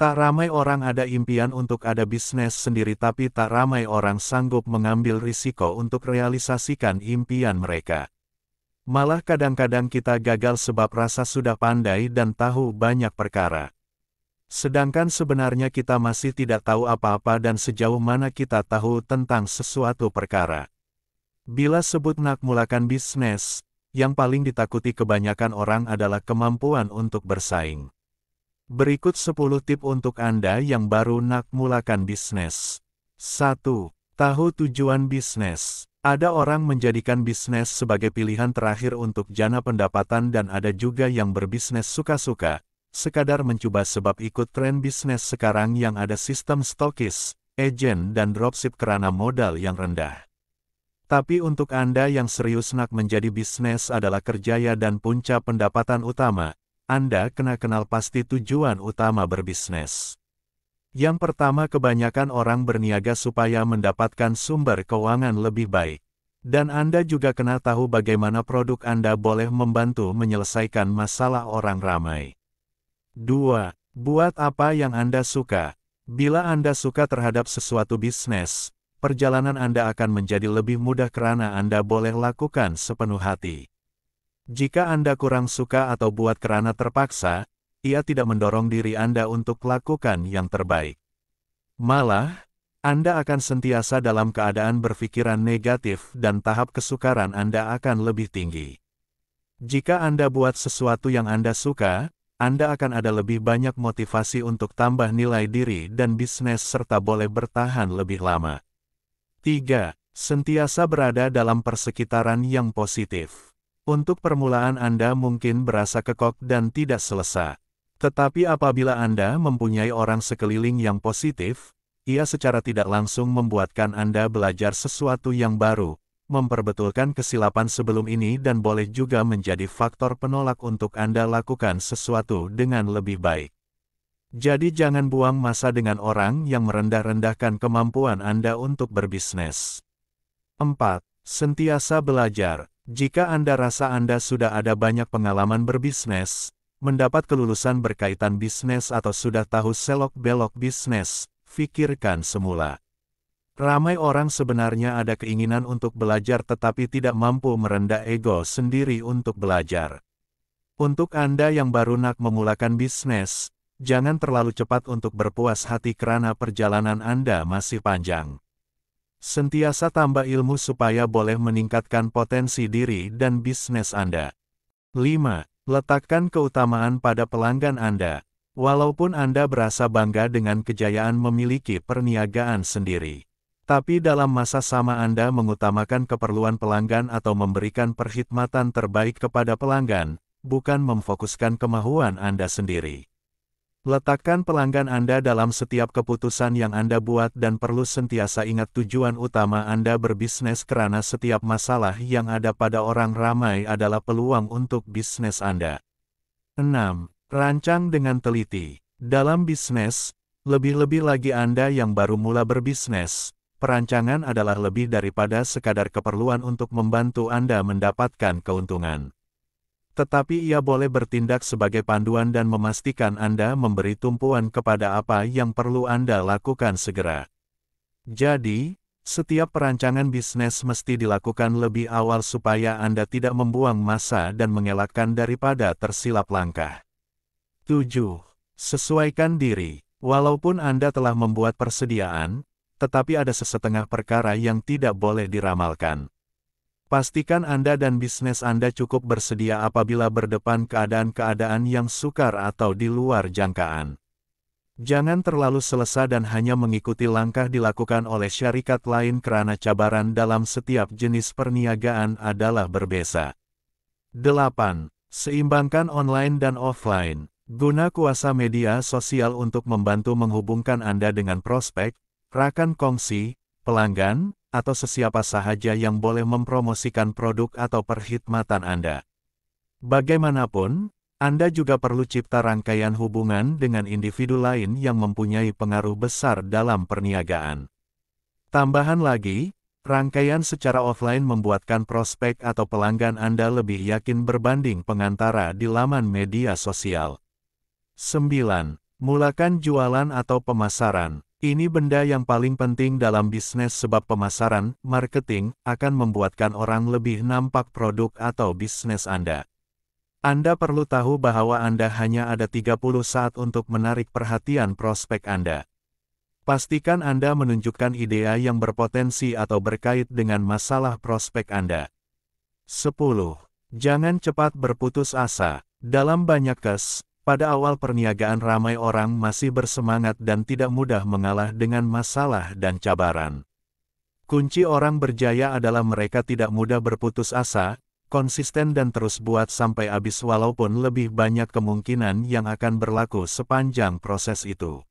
Tak ramai orang ada impian untuk ada bisnis sendiri, tapi tak ramai orang sanggup mengambil risiko untuk realisasikan impian mereka. Malah kadang-kadang kita gagal sebab rasa sudah pandai dan tahu banyak perkara. Sedangkan sebenarnya kita masih tidak tahu apa-apa dan sejauh mana kita tahu tentang sesuatu perkara. Bila sebut nak mulakan bisnis, yang paling ditakuti kebanyakan orang adalah kemampuan untuk bersaing. Berikut 10 tip untuk Anda yang baru nak mulakan bisnis. 1. Tahu tujuan bisnis. Ada orang menjadikan bisnis sebagai pilihan terakhir untuk jana pendapatan dan ada juga yang berbisnis suka-suka, sekadar mencoba sebab ikut tren bisnis sekarang yang ada sistem stokis, agen dan dropship karena modal yang rendah. Tapi untuk Anda yang serius nak menjadi bisnis adalah kerjaya dan punca pendapatan utama, Anda kena kenal pasti tujuan utama berbisnis. Yang pertama, kebanyakan orang berniaga supaya mendapatkan sumber keuangan lebih baik. Dan Anda juga kena tahu bagaimana produk Anda boleh membantu menyelesaikan masalah orang ramai. 2. Buat apa yang Anda suka. Bila Anda suka terhadap sesuatu bisnis, perjalanan Anda akan menjadi lebih mudah karena Anda boleh lakukan sepenuh hati. Jika Anda kurang suka atau buat karena terpaksa, ia tidak mendorong diri Anda untuk lakukan yang terbaik. Malah, Anda akan sentiasa dalam keadaan berpikiran negatif dan tahap kesukaran Anda akan lebih tinggi. Jika Anda buat sesuatu yang Anda suka, Anda akan ada lebih banyak motivasi untuk tambah nilai diri dan bisnis serta boleh bertahan lebih lama. 3. Sentiasa berada dalam persekitaran yang positif. Untuk permulaan Anda mungkin berasa kekok dan tidak selesa. Tetapi apabila Anda mempunyai orang sekeliling yang positif, ia secara tidak langsung membuatkan Anda belajar sesuatu yang baru, memperbetulkan kesilapan sebelum ini dan boleh juga menjadi faktor penolak untuk Anda lakukan sesuatu dengan lebih baik. Jadi jangan buang masa dengan orang yang merendah-rendahkan kemampuan Anda untuk berbisnis. 4. Sentiasa belajar. Jika Anda rasa Anda sudah ada banyak pengalaman berbisnis, mendapat kelulusan berkaitan bisnis atau sudah tahu selok-belok bisnis, pikirkan semula. Ramai orang sebenarnya ada keinginan untuk belajar tetapi tidak mampu merendah ego sendiri untuk belajar. Untuk Anda yang baru nak memulakan bisnis, jangan terlalu cepat untuk berpuas hati karena perjalanan Anda masih panjang. Sentiasa tambah ilmu supaya boleh meningkatkan potensi diri dan bisnis Anda. 5. Letakkan keutamaan pada pelanggan Anda. Walaupun Anda berasa bangga dengan kejayaan memiliki perniagaan sendiri, tapi dalam masa sama Anda mengutamakan keperluan pelanggan atau memberikan perkhidmatan terbaik kepada pelanggan, bukan memfokuskan kemahuan Anda sendiri. Letakkan pelanggan Anda dalam setiap keputusan yang Anda buat dan perlu sentiasa ingat tujuan utama Anda berbisnis karena setiap masalah yang ada pada orang ramai adalah peluang untuk bisnis Anda. 6. Rancang dengan teliti. Dalam bisnis, lebih-lebih lagi Anda yang baru mula berbisnis, perancangan adalah lebih daripada sekadar keperluan untuk membantu Anda mendapatkan keuntungan. Tetapi ia boleh bertindak sebagai panduan dan memastikan Anda memberi tumpuan kepada apa yang perlu Anda lakukan segera. Jadi, setiap perancangan bisnis mesti dilakukan lebih awal supaya Anda tidak membuang masa dan mengelakkan daripada tersilap langkah. 7. Sesuaikan diri. Walaupun Anda telah membuat persediaan, tetapi ada sesetengah perkara yang tidak boleh diramalkan. Pastikan Anda dan bisnis Anda cukup bersedia apabila berdepan keadaan-keadaan yang sukar atau di luar jangkaan. Jangan terlalu selesa dan hanya mengikuti langkah dilakukan oleh syarikat lain karena cabaran dalam setiap jenis perniagaan adalah berbeza. 8. Seimbangkan online dan offline. Guna kuasa media sosial untuk membantu menghubungkan Anda dengan prospek, rakan kongsi, pelanggan, atau sesiapa sahaja yang boleh mempromosikan produk atau perkhidmatan Anda. Bagaimanapun, Anda juga perlu cipta rangkaian hubungan dengan individu lain yang mempunyai pengaruh besar dalam perniagaan. Tambahan lagi, rangkaian secara offline membuatkan prospek atau pelanggan Anda lebih yakin berbanding pengantara di laman media sosial. 9. Mulakan jualan atau pemasaran. Ini benda yang paling penting dalam bisnis sebab pemasaran, marketing, akan membuatkan orang lebih nampak produk atau bisnis Anda. Anda perlu tahu bahwa Anda hanya ada 30 saat untuk menarik perhatian prospek Anda. Pastikan Anda menunjukkan ide yang berpotensi atau berkait dengan masalah prospek Anda. 10. Jangan cepat berputus asa. Dalam banyak kes, pada awal perniagaan ramai orang masih bersemangat dan tidak mudah mengalah dengan masalah dan cabaran. Kunci orang berjaya adalah mereka tidak mudah berputus asa, konsisten dan terus buat sampai habis walaupun lebih banyak kemungkinan yang akan berlaku sepanjang proses itu.